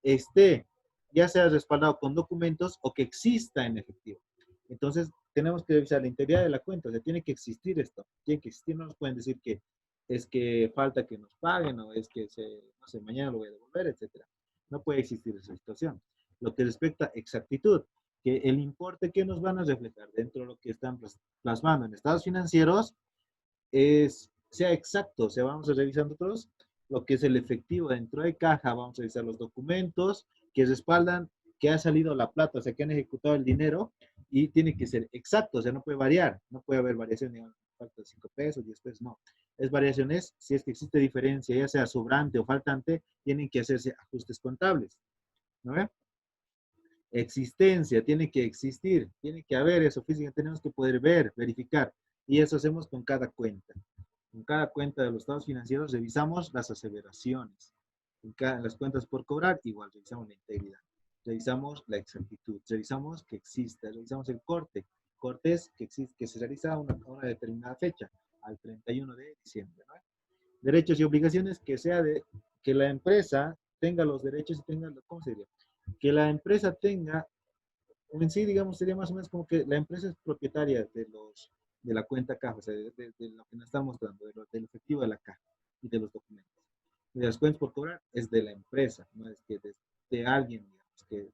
esté ya sea respaldado con documentos o que exista en efectivo. Entonces, tenemos que revisar la integridad de la cuenta, o sea, tiene que existir esto, tiene que existir, no nos pueden decir que es que falta que nos paguen o es que, no sé, mañana lo voy a devolver, etcétera. No puede existir esa situación. Lo que respecta a exactitud, que el importe que nos van a reflejar dentro de lo que están plasmando en estados financieros sea exacto, o sea, vamos a revisar nosotros lo que es el efectivo dentro de caja, vamos a revisar los documentos que respaldan que ha salido la plata, o sea, que han ejecutado el dinero y tiene que ser exacto, o sea, no puede variar, no puede haber variación, digamos, falta 5 pesos, 10 pesos, no. Es variaciones, si es que existe diferencia, ya sea sobrante o faltante, tienen que hacerse ajustes contables, ¿no ve? Existencia, tiene que existir, tiene que haber eso físico, tenemos que poder ver, verificar, y eso hacemos con cada cuenta. En cada cuenta de los estados financieros revisamos las aseveraciones. En las cuentas por cobrar, igual revisamos la integridad. Revisamos la exactitud, revisamos que exista, revisamos el corte. Cortes que, existe, que se realiza a una determinada fecha, al 31 de diciembre. ¿No? Derechos y obligaciones que sea de que la empresa tenga los derechos y tenga, ¿cómo se diría? Que la empresa tenga, en sí, digamos, sería más o menos como que la empresa es propietaria de la cuenta caja, o sea, de lo que nos está mostrando, del efectivo de la caja y de los documentos. Y de las cuentas por cobrar es de la empresa, no es que de alguien, digamos, que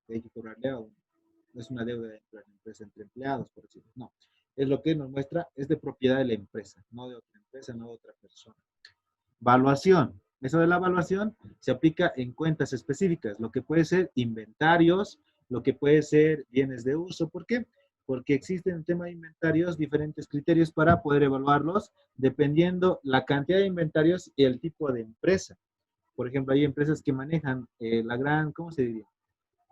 hay que cobrarle a uno. No es una deuda entre la empresa, entre empleados, por decirlo. No, es lo que nos muestra, es de propiedad de la empresa, no de otra empresa, no de otra persona. Valuación. Eso de la evaluación se aplica en cuentas específicas, lo que puede ser inventarios, lo que puede ser bienes de uso. ¿Por qué? Porque existen en el tema de inventarios diferentes criterios para poder evaluarlos dependiendo la cantidad de inventarios y el tipo de empresa. Por ejemplo, hay empresas que manejan la gran, ¿cómo se diría?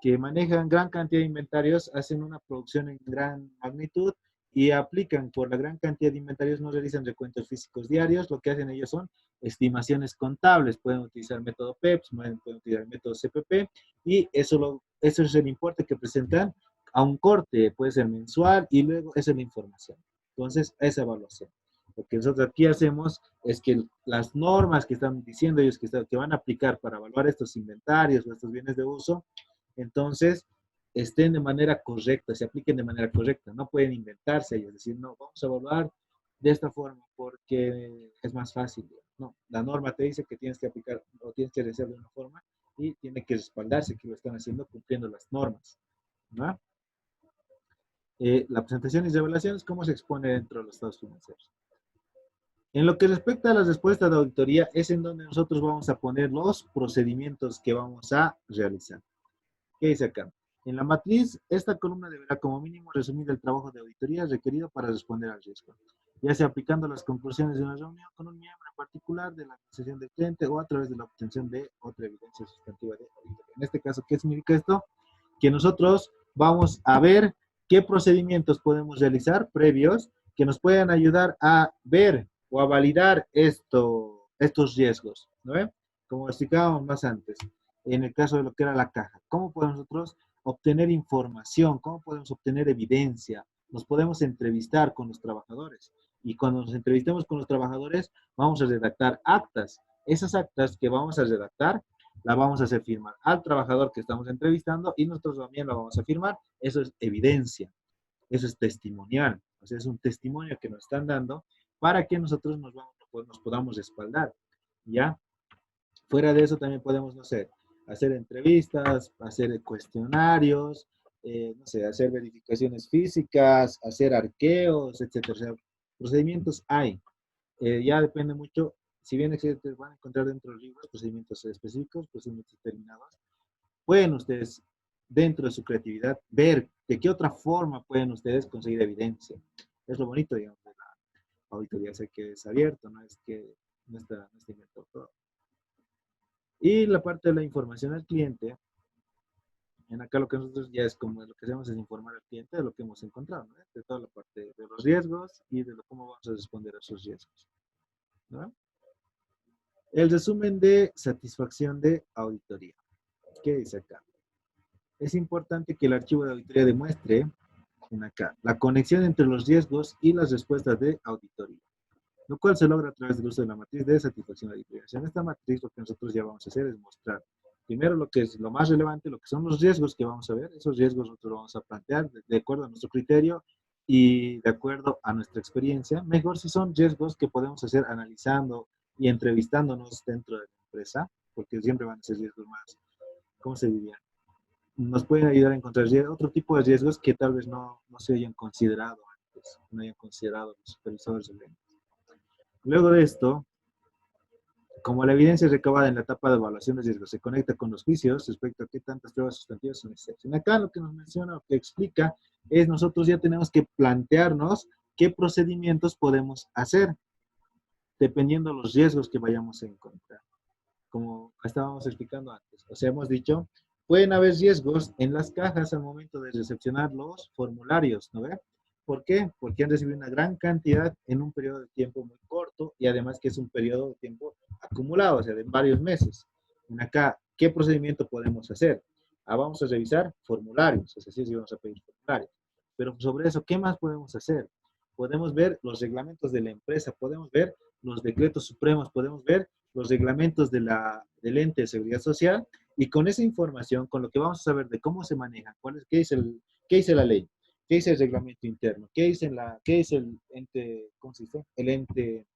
Que manejan gran cantidad de inventarios, hacen una producción en gran magnitud y aplican por la gran cantidad de inventarios, no realizan recuentos físicos diarios, lo que hacen ellos son estimaciones contables, pueden utilizar el método PEPS, pueden utilizar el método CPP y eso es el importe que presentan a un corte, puede ser mensual y luego esa es la información. Entonces, esa evaluación. Lo que nosotros aquí hacemos es que las normas que están diciendo ellos que van a aplicar para evaluar estos inventarios o estos bienes de uso, entonces estén de manera correcta, se apliquen de manera correcta. No pueden inventarse ellos, decir, no, vamos a evaluar de esta forma porque es más fácil. No, la norma te dice que tienes que aplicar o tienes que hacer de una forma y tiene que respaldarse que lo están haciendo cumpliendo las normas. ¿No? La presentación y revelaciones, ¿cómo se expone dentro de los estados financieros? En lo que respecta a las respuestas de auditoría, es en donde nosotros vamos a poner los procedimientos que vamos a realizar. ¿Qué dice acá? En la matriz, esta columna deberá como mínimo resumir el trabajo de auditoría requerido para responder al riesgo, ya sea aplicando las conclusiones de una reunión con un miembro en particular de la administración del cliente o a través de la obtención de otra evidencia sustantiva de auditoría. En este caso, ¿qué significa esto? Que nosotros vamos a ver qué procedimientos podemos realizar previos que nos puedan ayudar a ver o a validar estos riesgos, ¿no? Como explicábamos más antes en el caso de lo que era la caja. ¿Cómo podemos nosotros obtener información? ¿Cómo podemos obtener evidencia? Nos podemos entrevistar con los trabajadores. Y cuando nos entrevistemos con los trabajadores, vamos a redactar actas. Esas actas que vamos a redactar, la vamos a hacer firmar al trabajador que estamos entrevistando y nosotros también la vamos a firmar. Eso es evidencia. Eso es testimonial. O sea, es un testimonio que nos están dando para que nosotros nos podamos respaldar. ¿Ya? Fuera de eso también podemos, no sé, hacer entrevistas, hacer cuestionarios, no sé, hacer verificaciones físicas, hacer arqueos, etcétera. O sea, procedimientos hay. Ya depende mucho, si bien ustedes van a encontrar dentro de los libros procedimientos específicos, procedimientos determinados, pueden ustedes, dentro de su creatividad, ver de qué otra forma pueden ustedes conseguir evidencia. Es lo bonito, digamos, de la auditoría, sé que es abierto, no es que no está inventado todo. Y la parte de la información al cliente, en acá lo que nosotros ya es como lo que hacemos es informar al cliente de lo que hemos encontrado, ¿no? De toda la parte de los riesgos y de cómo vamos a responder a esos riesgos, ¿no? El resumen de satisfacción de auditoría. ¿Qué dice acá? Es importante que el archivo de auditoría demuestre En acá, la conexión entre los riesgos y las respuestas de auditoría, lo cual se logra a través del uso de la matriz de satisfacción de auditoría. En esta matriz lo que nosotros ya vamos a hacer es mostrar primero lo que es lo más relevante, lo que son los riesgos que vamos a ver. Esos riesgos nosotros vamos a plantear de acuerdo a nuestro criterio y de acuerdo a nuestra experiencia. Mejor si son riesgos que podemos hacer analizando y entrevistándonos dentro de la empresa, porque siempre van a ser riesgos más, ¿cómo se diría? Nos pueden ayudar a encontrar otro tipo de riesgos que tal vez no se hayan considerado antes, no hayan considerado los supervisores de ventas. Luego de esto, como la evidencia recabada en la etapa de evaluación de riesgos se conecta con los juicios respecto a qué tantas pruebas sustantivas son necesarias. En acá lo que nos menciona, lo que explica, es nosotros ya tenemos que plantearnos qué procedimientos podemos hacer dependiendo de los riesgos que vayamos a encontrar. Como estábamos explicando antes. O sea, hemos dicho, pueden haber riesgos en las cajas al momento de recepcionar los formularios, ¿no ve? ¿Por qué? Porque han recibido una gran cantidad en un periodo de tiempo muy corto y además que es un periodo de tiempo acumulado, o sea, de varios meses. En acá, ¿qué procedimiento podemos hacer? Vamos a revisar formularios, es decir, si vamos a pedir formularios. Pero sobre eso, ¿qué más podemos hacer? Podemos ver los reglamentos de la empresa, podemos ver los decretos supremos, podemos ver los reglamentos del ente de seguridad social y con esa información, con lo que vamos a saber de cómo se maneja, qué dice la ley, qué dice el reglamento interno, qué dice el ente, ¿cómo se dice? El ente,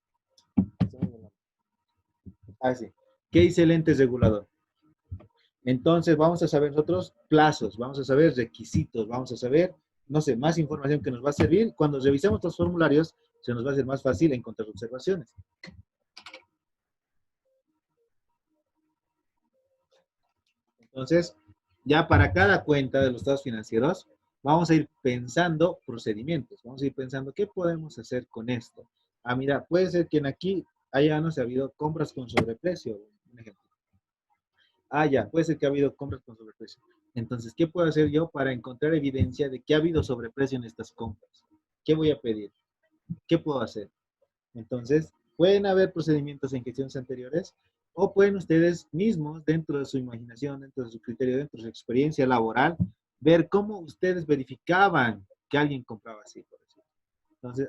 sí, qué dice el ente regulador. Entonces vamos a saber nosotros plazos, vamos a saber requisitos, vamos a saber, no sé, más información que nos va a servir. Cuando revisemos los formularios, se nos va a hacer más fácil encontrar observaciones. Entonces, ya para cada cuenta de los estados financieros, vamos a ir pensando procedimientos. Vamos a ir pensando qué podemos hacer con esto. Mira, puede ser que en aquí haya, no sé, ha habido compras con sobreprecio, un ejemplo. Ya, puede ser que ha habido compras con sobreprecio. Entonces, ¿qué puedo hacer yo para encontrar evidencia de que ha habido sobreprecio en estas compras? ¿Qué voy a pedir? ¿Qué puedo hacer? Entonces, pueden haber procedimientos en gestiones anteriores o pueden ustedes mismos, dentro de su imaginación, dentro de su criterio, dentro de su experiencia laboral, ver cómo ustedes verificaban que alguien compraba así, por decirlo. Entonces,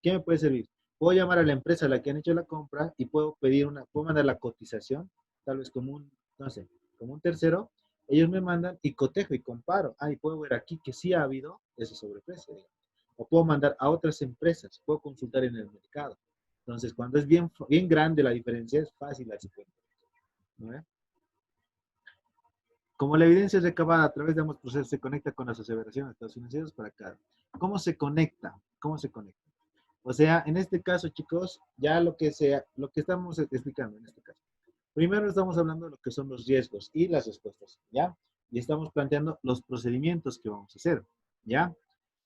¿qué me puede servir? Puedo llamar a la empresa a la que han hecho la compra y puedo mandar la cotización, tal vez como no sé, como un tercero. Ellos me mandan y cotejo y comparo. Y puedo ver aquí que sí ha habido ese sobreprecio, digamos. O puedo mandar a otras empresas, puedo consultar en el mercado. Entonces, cuando es bien grande la diferencia, es fácil darse cuenta, ¿no? Como la evidencia es recabada a través de ambos procesos, se conecta con las aseveraciones de estados financieros para cada. ¿Cómo se conecta? ¿Cómo se conecta? O sea, en este caso, chicos, ya lo que estamos explicando en este caso. Primero estamos hablando de lo que son los riesgos y las respuestas, ¿ya? Y estamos planteando los procedimientos que vamos a hacer, ¿ya?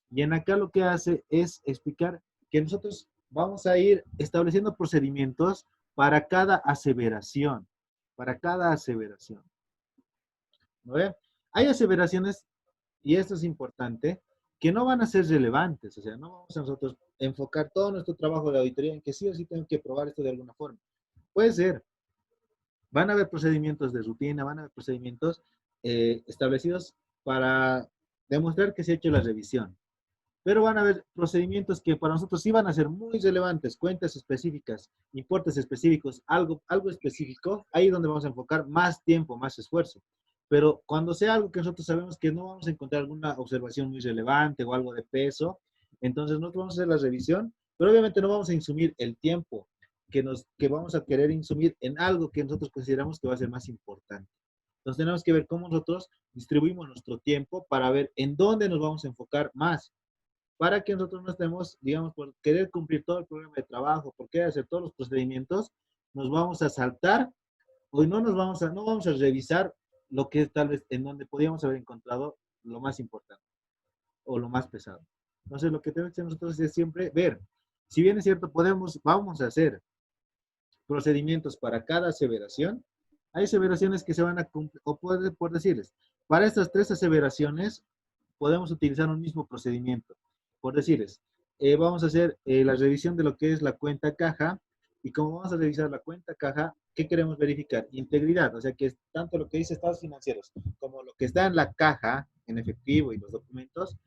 Y en acá lo que hace es explicar que nosotros vamos a ir estableciendo procedimientos para cada aseveración, ¿no ve? Hay aseveraciones, y esto es importante, que no van a ser relevantes, o sea, no vamos a nosotros enfocar todo nuestro trabajo de auditoría en que sí o sí tengo que probar esto de alguna forma. Puede ser, van a haber procedimientos de rutina, van a haber procedimientos establecidos para demostrar que se ha hecho la revisión. Pero van a haber procedimientos que para nosotros sí van a ser muy relevantes, cuentas específicas, importes específicos, algo específico, ahí es donde vamos a enfocar más tiempo, más esfuerzo. Pero cuando sea algo que nosotros sabemos que no vamos a encontrar alguna observación muy relevante o algo de peso, entonces nosotros vamos a hacer la revisión, pero obviamente no vamos a insumir el tiempo que vamos a querer insumir en algo que nosotros consideramos que va a ser más importante. Entonces tenemos que ver cómo nosotros distribuimos nuestro tiempo para ver en dónde nos vamos a enfocar más, para que nosotros no estemos, digamos, por querer cumplir todo el programa de trabajo, por querer hacer todos los procedimientos, nos vamos a saltar o no vamos a revisar lo que es tal vez en donde podíamos haber encontrado lo más importante o lo más pesado. Entonces, lo que tenemos que hacer nosotros es siempre ver, si bien es cierto, vamos a hacer procedimientos para cada aseveración, hay aseveraciones que se van a cumplir, o por decirles, para estas 3 aseveraciones podemos utilizar un mismo procedimiento. Por decirles, vamos a hacer la revisión de lo que es la cuenta caja, y como vamos a revisar la cuenta caja, ¿qué queremos verificar? Integridad, o sea que es tanto lo que dice estados financieros como lo que está en la caja, en efectivo y los documentos,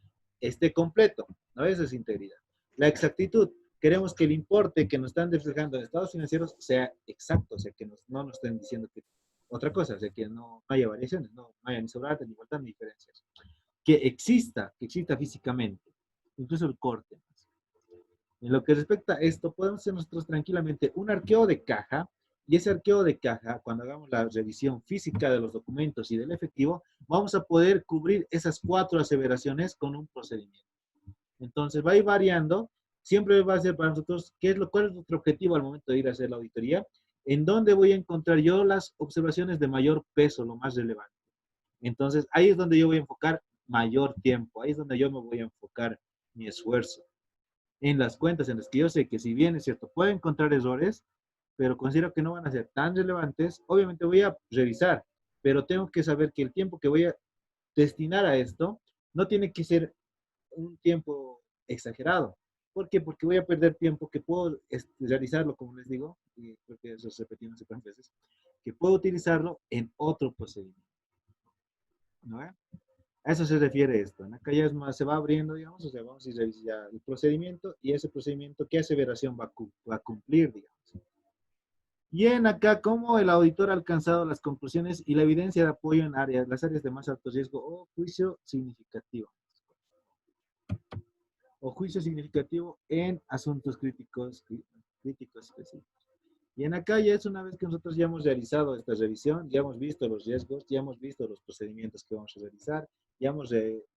esté completo, ¿no? Eso es integridad. La exactitud, queremos que el importe que nos están reflejando en estados financieros sea exacto, o sea, que no nos estén diciendo que otra cosa, o sea, que no haya variaciones, no haya ni sobrante, ni falta, ni diferencias. Que exista físicamente, incluso el corte. En lo que respecta a esto, podemos hacer nosotros tranquilamente un arqueo de caja, y ese arqueo de caja, cuando hagamos la revisión física de los documentos y del efectivo, vamos a poder cubrir esas 4 aseveraciones con un procedimiento. Entonces va a ir variando, siempre va a ser para nosotros cuál es nuestro objetivo al momento de ir a hacer la auditoría, en dónde voy a encontrar yo las observaciones de mayor peso, lo más relevante. Entonces ahí es donde yo voy a enfocar mayor tiempo, ahí es donde yo me voy a enfocar mi esfuerzo. En las cuentas en las que yo sé que si bien es cierto, puedo encontrar errores, pero considero que no van a ser tan relevantes, obviamente voy a revisar, pero tengo que saber que el tiempo que voy a destinar a esto no tiene que ser un tiempo exagerado. ¿Por qué? Porque voy a perder tiempo que puedo realizarlo, como les digo, y creo que eso se repetió no sé cuántas veces, que puedo utilizarlo en otro procedimiento. ¿No? A eso se refiere esto. Acá ya es más, se va abriendo, digamos, o sea, vamos a ir ya el procedimiento y ese procedimiento, ¿qué aseveración va a cumplir, digamos? Y en acá, cómo el auditor ha alcanzado las conclusiones y la evidencia de apoyo en las áreas de más alto riesgo o juicio significativo. O juicio significativo en asuntos críticos específicos. Y en acá ya es una vez que nosotros ya hemos realizado esta revisión, ya hemos visto los riesgos, ya hemos visto los procedimientos que vamos a realizar, ya hemos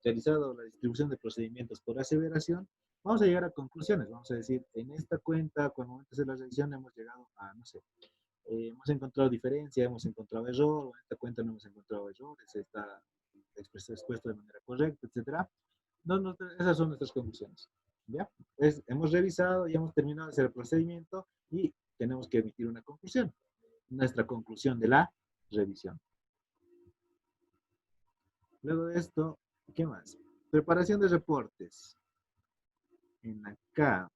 realizado la distribución de procedimientos por aseveración, vamos a llegar a conclusiones. Vamos a decir, en esta cuenta, cuando vamos a hacer la revisión, hemos llegado a, no sé, hemos encontrado diferencia, hemos encontrado error, o en esta cuenta no hemos encontrado errores, está expuesto de manera correcta, etcétera. Esas son nuestras conclusiones. ¿Ya? Hemos revisado y hemos terminado de hacer el procedimiento y tenemos que emitir una conclusión. Nuestra conclusión de la revisión. Luego de esto, ¿qué más? Preparación de reportes. En acá.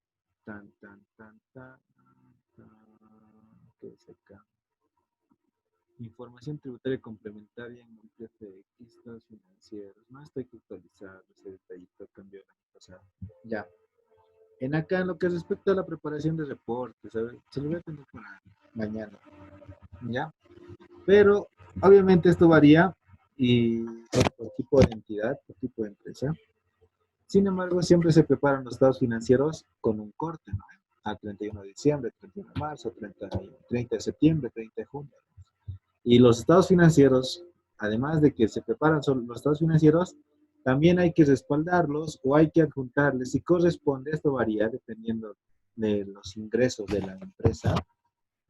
¿Qué es acá? Información tributaria complementaria en multi-FX, estados financieros. No, esto hay que actualizar ese detallito, cambió el año pasado. Ya. En acá, en lo que respecta a la preparación de reportes, a ver, se lo voy a tener para mañana. ¿Ya? Pero, obviamente, esto varía y por tipo de entidad, por tipo de empresa. Sin embargo, siempre se preparan los estados financieros con un corte, ¿no? A 31 de diciembre, 31 de marzo, 30 de septiembre, 30 de junio. Y los estados financieros, además de que se preparan solo los estados financieros, también hay que respaldarlos o hay que adjuntarles. Si corresponde, esto varía dependiendo de los ingresos de la empresa.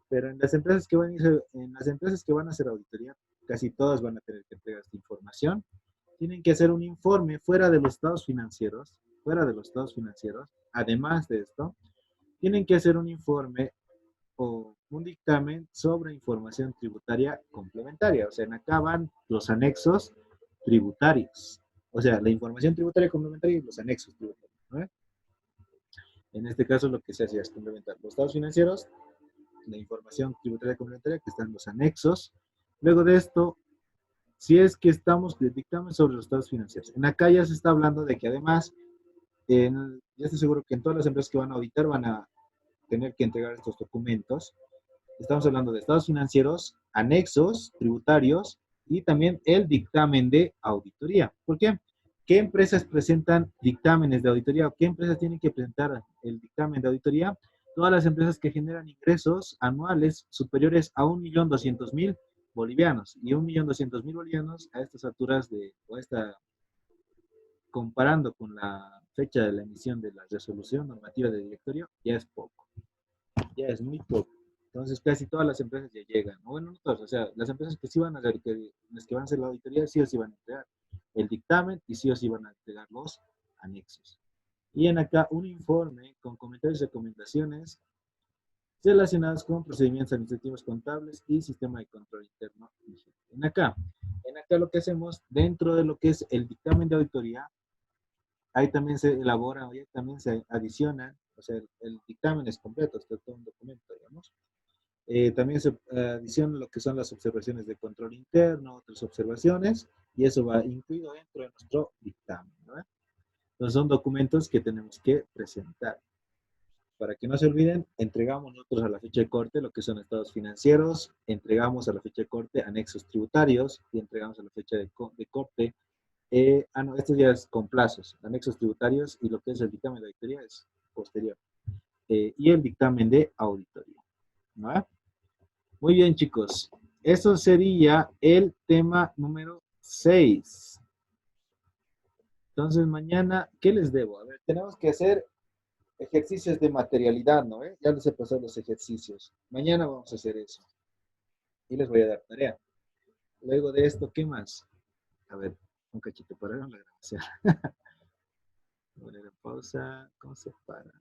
Pero en las empresas que van a hacer auditoría, casi todas van a tener que entregar esta información. Tienen que hacer un informe fuera de los estados financieros, Además de esto, tienen que hacer un informe o un dictamen sobre información tributaria complementaria. O sea, en acá van los anexos tributarios. O sea, la información tributaria complementaria y los anexos tributarios, ¿no? En este caso, lo que se hacía es complementar los estados financieros, la información tributaria complementaria, que están los anexos. Luego de esto, si es que estamos de dictamen sobre los estados financieros. En acá ya se está hablando de que además, ya estoy seguro que en todas las empresas que van a auditar van a tener que entregar estos documentos. Estamos hablando de estados financieros, anexos tributarios y también el dictamen de auditoría. ¿Por qué? ¿Qué empresas presentan dictámenes de auditoría o qué empresas tienen que presentar el dictamen de auditoría? Todas las empresas que generan ingresos anuales superiores a 1.200.000 bolivianos. Y 1.200.000 bolivianos a estas alturas comparando con la fecha de la emisión de la resolución normativa de directorio, ya es poco. Ya es muy poco. Entonces, casi todas las empresas ya llegan. Bueno, no todas, o sea, las empresas que sí van a hacer, las que van a hacer la auditoría, sí o sí van a entregar el dictamen y sí o sí van a entregar los anexos. Y en acá un informe con comentarios y recomendaciones relacionados con procedimientos administrativos contables y sistema de control interno. En acá lo que hacemos dentro de lo que es el dictamen de auditoría, ahí también se elabora, ahí también se adiciona, o sea, el dictamen es completo, es todo un documento, digamos. También se adiciona lo que son las observaciones de control interno, otras observaciones, y eso va incluido dentro de nuestro dictamen, ¿no? Entonces son documentos que tenemos que presentar. Para que no se olviden, entregamos nosotros a la fecha de corte lo que son estados financieros, entregamos a la fecha de corte anexos tributarios y entregamos a la fecha de corte. No, esto ya es con plazos, anexos tributarios y lo que es el dictamen de auditoría es posterior. Y el dictamen de auditoría. ¿No? Muy bien, chicos. Eso sería el tema número 6. Entonces, mañana, ¿qué les debo? A ver, tenemos que hacer ejercicios de materialidad, ¿no? Ya les he pasado los ejercicios. Mañana vamos a hacer eso. Y les voy a dar tarea. Luego de esto, ¿qué más? A ver, un cachito, pararon la grabación. Poner en pausa. ¿Cómo se para?